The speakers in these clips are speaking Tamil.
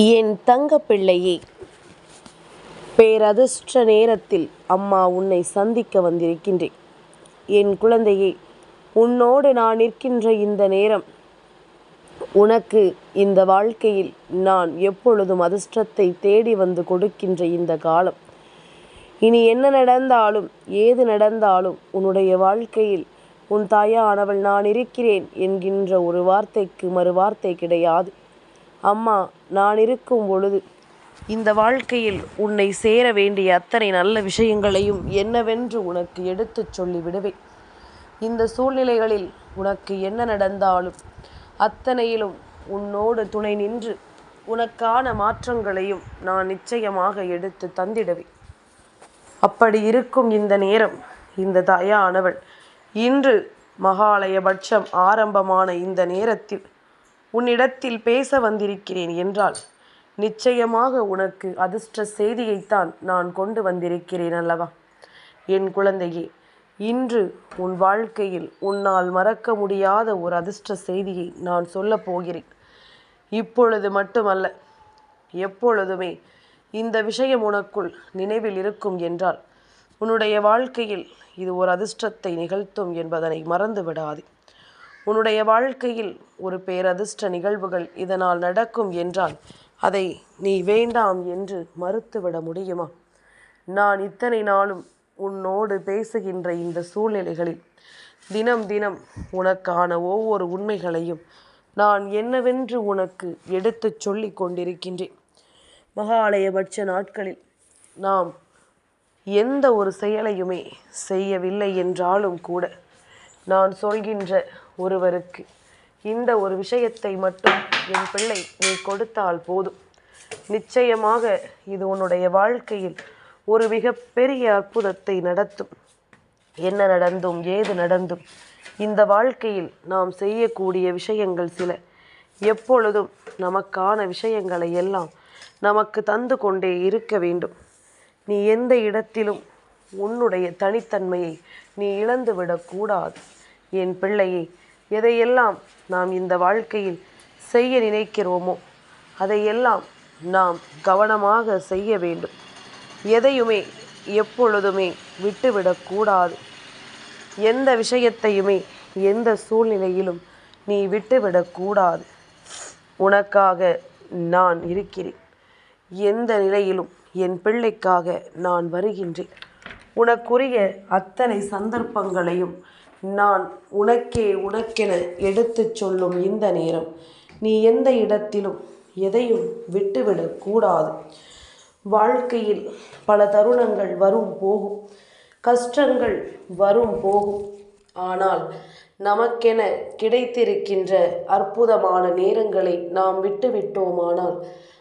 என் தங்க பிள்ளையே, பேரதிர்ஷ்ட நேரத்தில் அம்மா உன்னை சந்திக்க வந்திருக்கின்றேன். என் குழந்தையே, உன்னோடு நான் நிற்கின்ற இந்த நேரம் உனக்கு இந்த வாழ்க்கையில் நான் எப்பொழுதும் அதிர்ஷ்டத்தை தேடி வந்து கொடுக்கின்ற இந்த காலம். இனி என்ன நடந்தாலும் ஏது நடந்தாலும் உன்னுடைய வாழ்க்கையில் உன் தாயானவள் நான் இருக்கிறேன் என்கின்ற ஒரு வார்த்தைக்கு மறு வார்த்தை கிடையாது. அம்மா நான் இருக்கும் பொழுது இந்த வாழ்க்கையில் உன்னை சேர வேண்டிய அத்தனை நல்ல விஷயங்களையும் என்னவென்று உனக்கு எடுத்துச் சொல்லி விடுவேன். இந்த சூழ்நிலைகளில் உனக்கு என்ன நடந்தாலும் அத்தனையிலும் உன்னோடு துணை நின்று உனக்கான மாற்றங்களையும் நான் நிச்சயமாக எடுத்து தந்திடுவேன். அப்படி இருக்கும் இந்த நேரம், இந்த தாயானவள் இன்று மகாலயபட்சம் ஆரம்பமான இந்த நேரத்தில் உன்னிடத்தில் பேச வந்திருக்கிறேன் என்றால் நிச்சயமாக உனக்கு அதிர்ஷ்ட செய்தியைத்தான் நான் கொண்டு வந்திருக்கிறேன் அல்லவா? என் குழந்தையே, இன்று உன் வாழ்க்கையில் உன்னால் மறக்க முடியாத ஒரு அதிர்ஷ்ட செய்தியை நான் சொல்லப் போகிறேன். இப்பொழுது மட்டுமல்ல, எப்பொழுதுமே இந்த விஷயம் உனக்குள் நினைவில் இருக்கும் என்றால் உன்னுடைய வாழ்க்கையில் இது ஒரு அதிர்ஷ்டத்தை நிகழ்த்தும் என்பதனை மறந்து விடாதே. உன்னுடைய வாழ்க்கையில் ஒரு பேரதிர்ஷ்ட நிகழ்வுகள் இதனால் நடக்கும் என்றால் அதை நீ வேண்டாம் என்று மறுத்துவிட முடியுமா? நான் இத்தனை நாளும் உன்னோடு பேசுகின்ற இந்த சூழ்நிலைகளில் தினம் தினம் உனக்கான ஒவ்வொரு உண்மைகளையும் நான் என்னவென்று உனக்கு எடுத்துச் சொல்லி கொண்டிருக்கின்றேன். மகாலயபட்ச நாட்களில் நாம் எந்த ஒரு செயலையுமே செய்யவில்லை என்றாலும் கூட நான் சொல்கின்ற ஒருவருக்கு இந்த ஒரு விஷயத்தை மட்டும் என் பிள்ளை நீ கொடுத்தால் போதும், நிச்சயமாக இது உன்னுடைய வாழ்க்கையில் ஒரு மிகப்பெரிய அற்புதத்தை நடத்தும். என்ன நடந்தும் ஏது நடந்தும் இந்த வாழ்க்கையில் நாம் செய்யக்கூடிய விஷயங்கள் சில எப்பொழுதும் நமக்கான விஷயங்களை எல்லாம் நமக்கு தந்து கொண்டே இருக்க வேண்டும். நீ எந்த இடத்திலும் உன்னுடைய தனித்தன்மையை நீ இழந்துவிடக்கூடாது. என் பிள்ளையை, எதையெல்லாம் நாம் இந்த வாழ்க்கையில் செய்ய நினைக்கிறோமோ அதையெல்லாம் நாம் கவனமாக செய்ய வேண்டும். எதையுமே எப்பொழுதுமே விட்டுவிடக்கூடாது. எந்த விஷயத்தையுமே எந்த சூழ்நிலையிலும் நீ விட்டுவிடக்கூடாது. உனக்காக நான் இருக்கிறேன். எந்த நிலையிலும் என் பிள்ளைக்காக நான் வருகின்றேன். உனக்குரிய அத்தனை சந்தர்ப்பங்களையும் நான் உனக்கென எடுத்துச் சொல்லும் இந்த நேரம் நீ எந்த இடத்திலும் எதையும் விட்டுவிடக்கூடாது. வாழ்க்கையில் பல தருணங்கள் வரும் போகும், கஷ்டங்கள் வரும் போகும். ஆனால் நமக்கென கிடைத்திருக்கின்ற அற்புதமான நேரங்களை நாம் விட்டுவிட்டோமானால்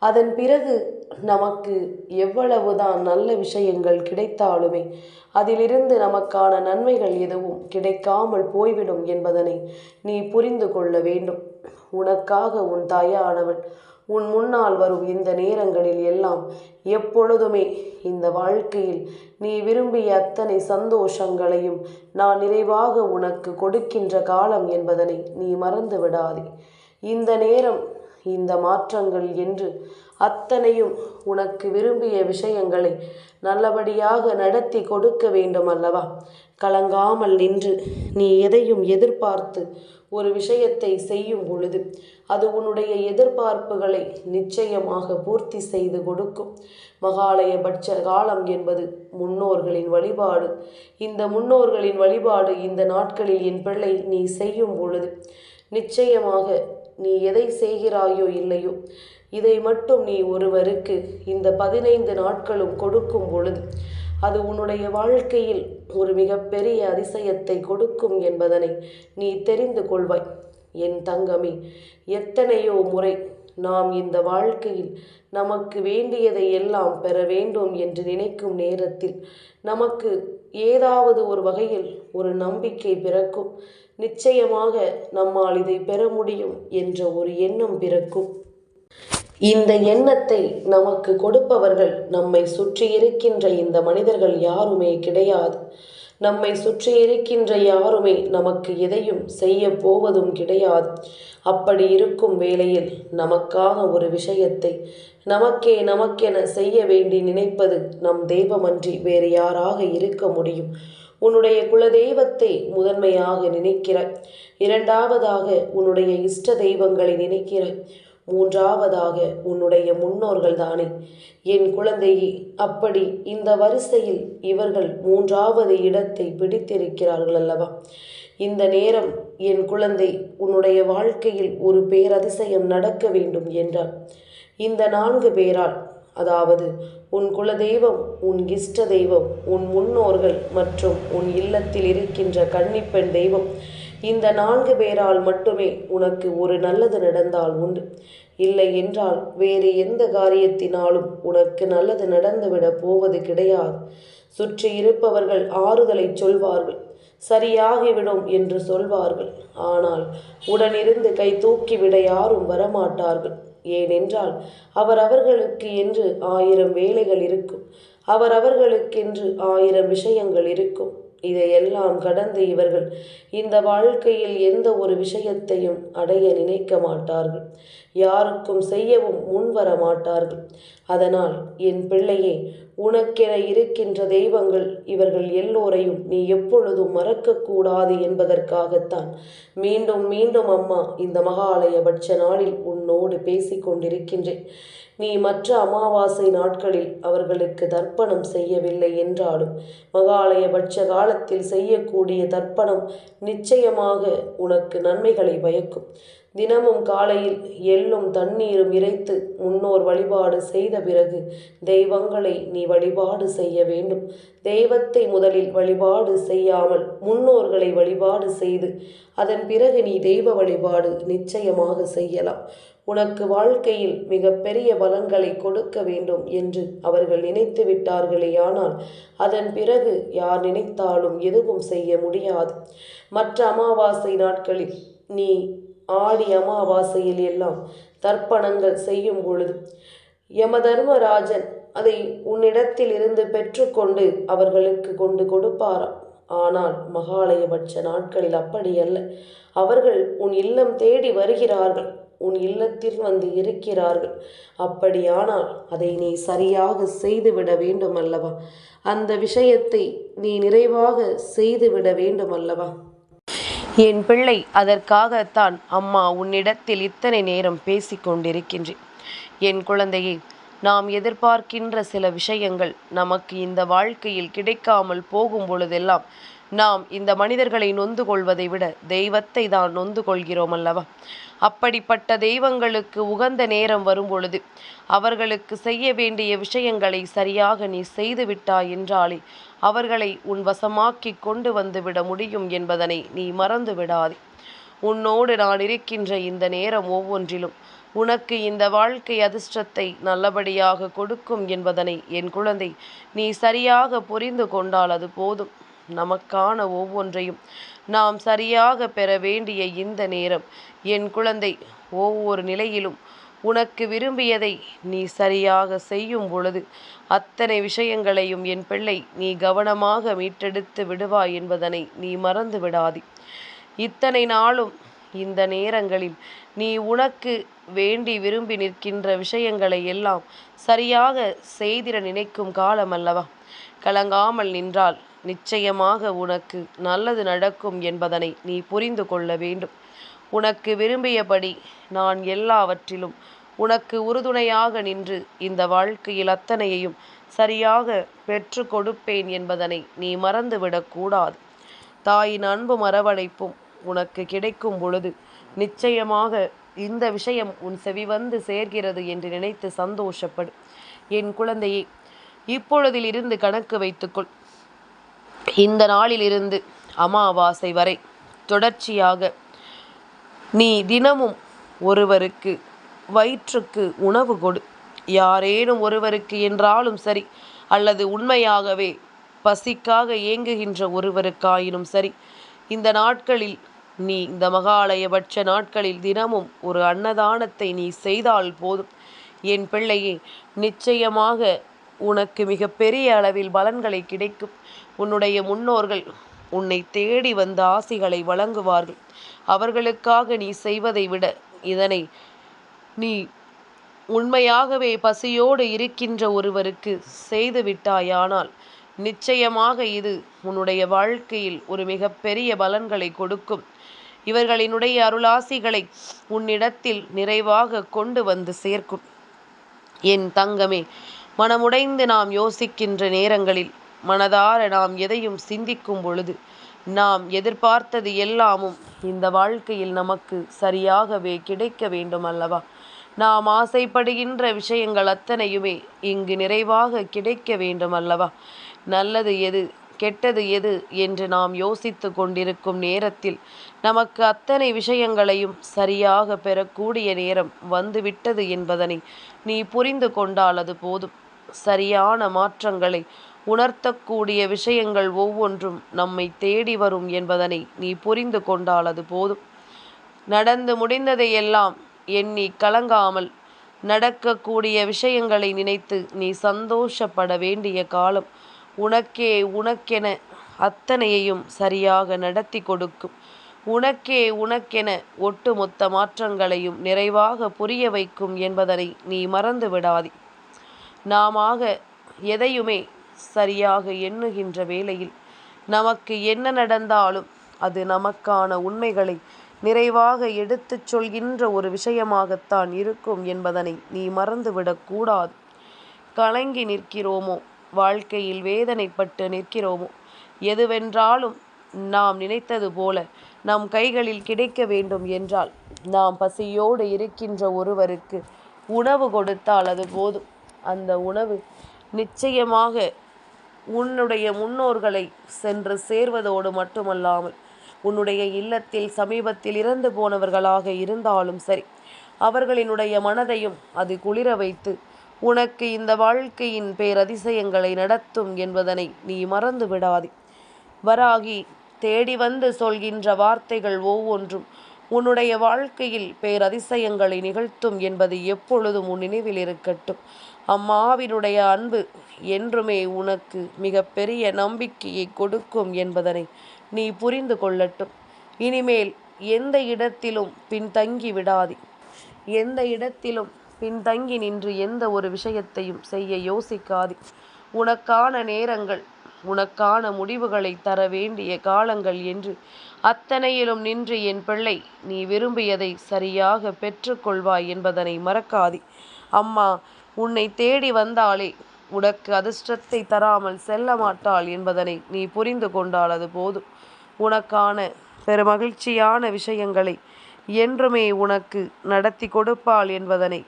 அதன் பிறகு நமக்கு எவ்வளவுதான் நல்ல விஷயங்கள் கிடைத்தாலுமே அதிலிருந்து நமக்கான நன்மைகள் எதுவும் கிடைக்காமல் போய்விடும் என்பதனை நீ புரிந்து கொள்ள வேண்டும். உனக்காக உன் தாயானவள் உன் முன்னால் வரும் இந்த நேரங்களில் எல்லாம் எப்பொழுதுமே இந்த வாழ்க்கையில் நீ விரும்பிய அத்தனை சந்தோஷங்களையும் நான் நிறைவாக உனக்கு கொடுக்கின்ற காலம் என்பதனை நீ மறந்து விடாதே. இந்த நேரம், இந்த மாற்றங்கள் என்று அத்தனையும் உனக்கு விரும்பிய விஷயங்களை நல்லபடியாக நடத்தி கொடுக்க வேண்டும் அல்லவா? கலங்காமல் நின்று நீ எதையும் எதிர்பார்த்து ஒரு விஷயத்தை செய்யும் பொழுது அது உன்னுடைய எதிர்பார்ப்புகளை நிச்சயமாக பூர்த்தி செய்து கொடுக்கும். மகாலயபட்ச காலம் என்பது முன்னோர்களின் வழிபாடு. இந்த முன்னோர்களின் வழிபாடு இந்த நாட்களில் என் பிள்ளை நீ செய்யும் பொழுது நிச்சயமாக நீ எதை செய்கிறாயோ இல்லையோ இதை மட்டும் நீ ஒருவருக்கு இந்த 15 நாட்களும் கொடுக்கும் பொழுது அது உன்னுடைய வாழ்க்கையில் ஒரு மிகப்பெரிய அதிசயத்தை கொடுக்கும் என்பதனை நீ தெரிந்து கொள்வாய். என் தங்கமே, எத்தனையோ முறை நாம் இந்த வாழ்க்கையில் நமக்கு வேண்டியதை எல்லாம் பெற வேண்டும் என்று நினைக்கும் நேரத்தில் நமக்கு ஏதாவது ஒரு வகையில் ஒரு நம்பிக்கை பிறக்கும். நிச்சயமாக நம்மால் இதை பெற முடியும் என்ற ஒரு எண்ணம் பிறக்கும். இந்த எண்ணத்தை நமக்கு கொடுப்பவர்கள் நம்மை சுற்றி இருக்கின்ற இந்த மனிதர்கள் யாருமே கிடையாது. நம்மை சுற்றி இருக்கின்ற யாருமே நமக்கு எதையும் செய்ய போவதும் கிடையாது. அப்படி இருக்கும் வேளையில் நமக்காக ஒரு விஷயத்தை நமக்கென செய்ய வேண்டி நினைப்பது நம் தெய்வமன்றி வேறு யாராக இருக்க முடியும்? உன்னுடைய குலதெய்வத்தை முதன்மையாக நினைக்கிறாய். இரண்டாவதாக உன்னுடைய இஷ்ட தெய்வங்களை நினைக்கிறாய். மூன்றாவதாக உன்னுடைய முன்னோர்கள் தானே என் குழந்தையே. அப்படி இந்த வரிசையில் இவர்கள் மூன்றாவது இடத்தை பிடித்திருக்கிறார்கள் அல்லவா? இந்த நேரம் என் குழந்தை, உன்னுடைய வாழ்க்கையில் ஒரு பேரதிசயம் நடக்க வேண்டும் என்றால் இந்த 4 பேரால், அதாவது உன் குலதெய்வம், உன் இஷ்ட தெய்வம், உன் முன்னோர்கள் மற்றும் உன் இல்லத்தில் இருக்கின்ற கன்னிப்பெண் தெய்வம், இந்த 4 பேரால் மட்டுமே உனக்கு ஒரு நல்லது நடந்தால் உண்டு. இல்லை என்றால் வேறு எந்த காரியத்தினாலும் உனக்கு நல்லது நடந்துவிடப் போவது கிடையாது. சுற்றி இருப்பவர்கள் ஆறுதலை சொல்வார்கள், சரியாகிவிடும் என்று சொல்வார்கள். ஆனால் உடனிருந்து கை தூக்கிவிட யாரும் வரமாட்டார்கள். ஏனென்றால் அவர்களுக்கு என்று 1000 வேலைகள் இருக்கும், அவர்களுக்கென்று 1000 விஷயங்கள் இருக்கும். இதையெல்லாம் கடந்து இவர்கள் இந்த வாழ்க்கையில் எந்த ஒரு விஷயத்தையும் அடைய நினைக்க மாட்டார்கள், யாருக்கும் செய்யவும் முன்வர மாட்டார்கள். அதனால் என் பிள்ளையே, உனக்கென இருக்கின்ற தெய்வங்கள் இவர்கள் எல்லோரையும் நீ எப்பொழுதும் மறக்கக்கூடாது என்பதற்காகத்தான் மீண்டும் மீண்டும் அம்மா இந்த மகாலயபட்ச நாளில் உன்னோடு பேசிக்கொண்டிருக்கின்றேன். நீ மற்ற அமாவாசை நாட்களில் அவர்களுக்கு தர்ப்பணம் செய்யவில்லை என்றாலும் மகாலயபட்ச காலத்தில் செய்யக்கூடிய தர்ப்பணம் நிச்சயமாக உனக்கு நன்மைகளை பயக்கும். தினமும் காலையில் எள்ளும் தண்ணீரும் இறைத்து முன்னோர் வழிபாடு செய்த பிறகு தெய்வங்களை நீ வழிபாடு செய்ய வேண்டும். தெய்வத்தை முதலில் வழிபாடு செய்யாமல் முன்னோர்களை வழிபாடு செய்து அதன் பிறகு நீ தெய்வ வழிபாடு நிச்சயமாக செய்யலாம். உனக்கு வாழ்க்கையில் மிகப்பெரிய பலன்களை கொடுக்க வேண்டும் என்று அவர்கள் நினைத்து விட்டார்களே, ஆனால் அதன் பிறகு யார் நினைத்தாலும் எதுவும் செய்ய முடியாது. மற்ற அமாவாசை நாட்களில் நீ ஆடி அமாவாசையில் எல்லாம் தர்ப்பணங்கள் செய்யும் பொழுது யமதர்மராஜன் அதை உன்னிடத்தில் இருந்து பெற்றுக்கொண்டு அவர்களுக்கு கொண்டு கொடுப்பாராம். ஆனால் மகாலயபட்ச நாட்களில் அப்படி அல்ல. அவர்கள் உன் இல்லம் தேடி வருகிறார்கள், உன் இல்லத்தில் வந்து இருக்கிறார்கள். அப்படியானால் அதை நீ சரியாக செய்துவிட வேண்டும் அல்லவா? அந்த விஷயத்தை நீ நிறைவாக செய்துவிட வேண்டும் அல்லவா? என் பிள்ளை, அதற்காகத்தான் அம்மா உன்னிடத்தில் இத்தனை நேரம் பேசிக்கொண்டிருக்கின்றேன். என் குழந்தையை, நாம் எதிர்பார்க்கின்ற சில விஷயங்கள் நமக்கு இந்த வாழ்க்கையில் கிடைக்காமல் போகும் பொழுதெல்லாம் நாம் இந்த மனிதர்களை நொந்து கொள்வதை விட தெய்வத்தை தான் நொந்து கொள்கிறோம் அல்லவா? அப்படிப்பட்ட தெய்வங்களுக்கு உகந்த நேரம் வரும்பொழுது அவர்களுக்கு செய்ய வேண்டிய விஷயங்களை சரியாக நீ செய்துவிட்டாய் என்றாலே அவர்களை உன் வசமாக்கி கொண்டு வந்துவிட முடியும் என்பதனை நீ மறந்து விடாதே. உன்னோடு நான் இருக்கின்ற இந்த நேரம் ஒவ்வொன்றிலும் உனக்கு இந்த வாழ்க்கை அதிர்ஷ்டத்தை நல்லபடியாக கொடுக்கும் என்பதனை என் குழந்தை நீ சரியாக புரிந்து கொண்டால் அது போதும். நமக்கான ஒவ்வொன்றையும் நாம் சரியாக பெற வேண்டிய இந்த நேரம் என் குழந்தை, ஒவ்வொரு நிலையிலும் உனக்கு விரும்பியதை நீ சரியாக செய்யும் பொழுது அத்தனை விஷயங்களையும் என் பிள்ளை நீ கவனமாக மீட்டெடுத்து விடுவாய் என்பதனை நீ மறந்து விடாதே. இத்தனை நாளும் இந்த நேரங்களில் நீ உனக்கு வேண்டி விரும்பி நிற்கின்ற விஷயங்களை எல்லாம் சரியாக செய்திட நினைக்கும் காலம் அல்லவா? கலங்காமல் நின்றால் நிச்சயமாக உனக்கு நல்லது நடக்கும் என்பதனை நீ புரிந்து கொள்ள வேண்டும். உனக்கு விரும்பியபடி நான் எல்லாவற்றிலும் உனக்கு உறுதுணையாக நின்று இந்த வாழ்க்கையில் அத்தனையையும் சரியாக பெற்று கொடுப்பேன் என்பதனை நீ மறந்துவிடக்கூடாது. தாயின் அன்பும் அரவணைப்பும் உனக்கு கிடைக்கும் பொழுது நிச்சயமாக இந்த விஷயம் உன் செவி வந்து சேர்கிறது என்று நினைத்து சந்தோஷப்படு. என் குழந்தையே, இப்பொழுதிலிருந்து கணக்கு வைத்துக்கொள். இந்த நாளிலிருந்து அமாவாசை வரை தொடர்ச்சியாக நீ தினமும் ஒருவருக்கு வயிற்றுக்கு உணவு கொடு. யாரேனும் ஒருவருக்கு என்றாலும் சரி, அல்லது உண்மையாகவே பசிக்காக ஏங்குகின்ற ஒருவருக்காயினும் சரி, இந்த நாட்களில் நீ இந்த மகாலயபட்ச நாட்களில் தினமும் ஒரு அன்னதானத்தை நீ செய்தால் போதும். என் பிள்ளையே, நிச்சயமாக உனக்கு மிகப்பெரிய அளவில் பலன்களை கிடைக்கும். உன்னுடைய முன்னோர்கள் உன்னை தேடி வந்த ஆசிகளை வழங்குவார்கள். அவர்களுக்காக நீ செய்வதை விட இதனை நீ உண்மையாகவே பசியோடு இருக்கின்ற ஒருவருக்கு செய்து விட்டாயானால் நிச்சயமாக இது உன்னுடைய வாழ்க்கையில் ஒரு மிகப்பெரிய பலன்களை கொடுக்கும். இவர்களினுடைய அருளாசிகளை உன்னிடத்தில் நிறைவாக கொண்டு வந்து சேர்க்கும். என் தங்கமே, மனமுடைந்து நாம் யோசிக்கின்ற நேரங்களில், மனதார நாம் எதையும் சிந்திக்கும் பொழுது, நாம் எதிர்பார்த்தது எல்லாமும் இந்த வாழ்க்கையில் நமக்கு சரியாகவே கிடைக்க வேண்டும் அல்லவா? நாம் ஆசைப்படுகின்ற விஷயங்கள் அத்தனையுமே இங்கு நிறைவாக கிடைக்க வேண்டும் அல்லவா? நல்லது எது, கெட்டது எது என்று நாம் யோசித்து கொண்டிருக்கும் நேரத்தில் நமக்கு அத்தனை விஷயங்களையும் சரியாக பெறக்கூடிய நேரம் வந்துவிட்டது என்பதனை நீ புரிந்து கொண்டால் அது போதும். சரியான மாற்றங்களை உணர்த்தக்கூடிய விஷயங்கள் ஒவ்வொன்றும் நம்மை தேடி வரும் என்பதனை நீ புரிந்து கொண்டால் அது போதும். நடந்து முடிந்ததையெல்லாம் எண்ணி கலங்காமல் நடக்கக்கூடிய விஷயங்களை நினைத்து நீ சந்தோஷப்பட வேண்டிய காலம். உனக்கென அத்தனையையும் சரியாக நடத்தி கொடுக்கும். உனக்கென ஒட்டுமொத்த மாற்றங்களையும் நிறைவாக புரிய வைக்கும் என்பதனை நீ மறந்து விடாதே. நாமாக எதையுமே சரியாக எண்ணுகின்ற வேளையில் நமக்கு என்ன நடந்தாலும் அது நமக்கான உண்மைகளை நிறைவாக எடுத்துச் சொல்கின்ற ஒரு விஷயமாகத்தான் இருக்கும் என்பதனை நீ மறந்துவிடக்கூடாது. கலங்கி நிற்கிறோமோ, வாழ்க்கையில் வேதனைப்பட்டு நிற்கிறோமோ, எதுவென்றாலும் நாம் நினைத்தது போல நம் கைகளில் கிடைக்க வேண்டும் என்றால் நாம் பசியோடு இருக்கின்ற ஒருவருக்கு உணவு கொடுத்தால் அது போதும். அந்த உணவு நிச்சயமாக உன்னுடைய முன்னோர்களை சென்று சேர்வதோடு மட்டுமல்லாமல் உன்னுடைய இல்லத்தில் சமீபத்தில் இறந்து போனவர்களாக இருந்தாலும் சரி, அவர்களினுடைய மனதையும் அது குளிர வைத்து உனக்கு இந்த வாழ்க்கையின் பேரதிசயங்களை நடத்தும் என்பதனை நீ மறந்து விடாதே. வராகி தேடி வந்து சொல்கின்ற வார்த்தைகள் ஒவ்வொன்றும் உன்னுடைய வாழ்க்கையில் பேரதிசயங்களை நிகழ்த்தும் என்பது எப்பொழுதும் உன் நினைவில் இருக்கட்டும். அம்மாவினுடைய அன்பு என்றுமே உனக்கு மிகப்பெரிய நம்பிக்கையை கொடுக்கும் என்பதனை நீ புரிந்து கொள்ளட்டும். இனிமேல் எந்த இடத்திலும் பின்தங்கி விடாதே. எந்த இடத்திலும் பின்தங்கி நின்று எந்த ஒரு விஷயத்தையும் செய்ய யோசிக்காதே. உனக்கான நேரங்கள், உனக்கான முடிவுகளை தர வேண்டிய காலங்கள் என்று அத்தனையிலும் நின்று என் பிள்ளை நீ விரும்பியதை சரியாக பெற்றுக்கொள்வாய் என்பதனை மறக்காதே. அம்மா உன்னை தேடி வந்தாலே உனக்கு அதிர்ஷ்டத்தை தராமல் செல்ல மாட்டாள் என்பதனை நீ புரிந்து கொண்டால் அது போதும். உனக்கான பெருமகிழ்ச்சியான விஷயங்களை என்றுமே உனக்கு நடத்தி கொடுப்பாள் என்பதனை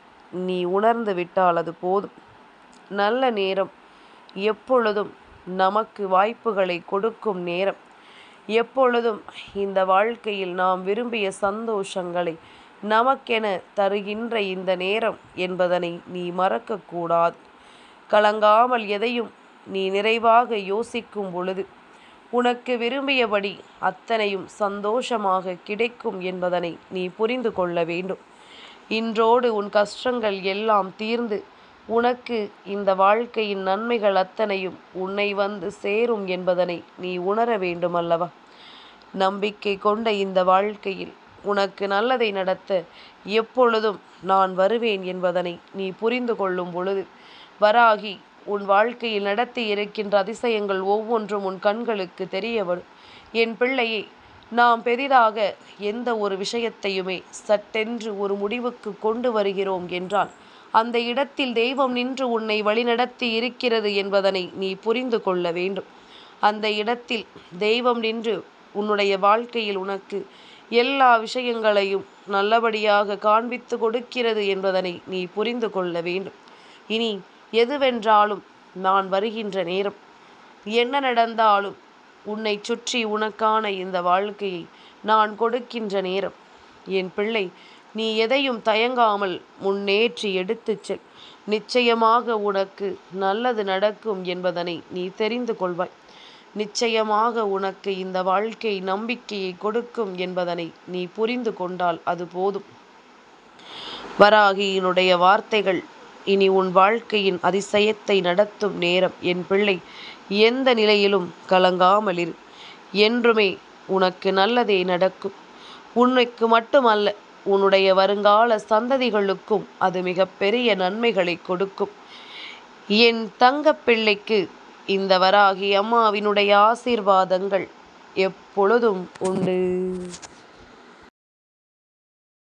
நீ உணர்ந்து விட்டால் அது போதும். நல்ல நேரம் எப்பொழுதும் நமக்கு வாய்ப்புகளை கொடுக்கும் நேரம். எப்பொழுதும் இந்த வாழ்க்கையில் நாம் விரும்பிய சந்தோஷங்களை நமக்கென தருகின்ற இந்த நேரம் என்பதனை நீ மறக்கக்கூடாது. கலங்காமல் எதையும் நீ நிறைவாக யோசிக்கும் பொழுது உனக்கு விரும்பியபடி அத்தனையும் சந்தோஷமாக கிடைக்கும் என்பதனை நீ புரிந்து கொள்ள வேண்டும். இன்றோடு உன் கஷ்டங்கள் எல்லாம் தீர்ந்து உனக்கு இந்த வாழ்க்கையின் நன்மைகள் அத்தனையும் உன்னை வந்து சேரும் என்பதனை நீ உணர வேண்டும் அல்லவா? நம்பிக்கை கொண்ட இந்த வாழ்க்கையில் உனக்கு நல்லதை நடத்த எப்பொழுதும் நான் வருவேன் என்பதனை நீ புரிந்து கொள்ளும் பொழுது வராகி உன் வாழ்க்கையில் நடத்தி இருக்கின்ற அதிசயங்கள் ஒவ்வொன்றும் உன் கண்களுக்கு தெரிய வரும். என் பிள்ளையே, நாம் பெரிதாக எந்த ஒரு விஷயத்தையுமே சட்டென்று ஒரு முடிவுக்கு கொண்டு வருகிறோம் என்றால் அந்த இடத்தில் தெய்வம் நின்று உன்னை வழிநடத்தி இருக்கிறது என்பதனை நீ புரிந்து கொள்ள வேண்டும். அந்த இடத்தில் தெய்வம் நின்று உன்னுடைய வாழ்க்கையில் உனக்கு எல்லா விஷயங்களையும் நல்லபடியாக காண்பித்து கொடுக்கிறது என்பதனை நீ புரிந்து கொள்ள வேண்டும். இனி எதுவென்றாலும் நான் வருகின்ற நேரம், என்ன நடந்தாலும் உன்னை சுற்றி உனக்கான இந்த வாழ்க்கையை நான் கொடுக்கின்ற நேரம். என் பிள்ளை, நீ எதையும் தயங்காமல் முன்னேற்றி எடுத்துச் செல். நிச்சயமாக உனக்கு நல்லது நடக்கும் என்பதனை நீ தெரிந்து கொள்வாய். நிச்சயமாக உனக்கு இந்த வாழ்க்கை நம்பிக்கையை கொடுக்கும் என்பதனை நீ புரிந்து கொண்டால் அது போதும். வராகியினுடைய வார்த்தைகள் இனி உன் வாழ்க்கையின் அதிசயத்தை நடத்தும் நேரம் என் பிள்ளை. எந்த நிலையிலும் கலங்காமலிரு. என்றுமே உனக்கு நல்லதே நடக்கும். உனக்கு மட்டுமல்ல, உன்னுடைய வருங்கால சந்ததிகளுக்கும் அது மிகப்பெரிய நன்மைகளை கொடுக்கும். என் தங்கப் பிள்ளைக்கு இந்த வராகி அம்மாவினுடைய ஆசீர்வாதங்கள் எப்பொழுதும் உண்டு.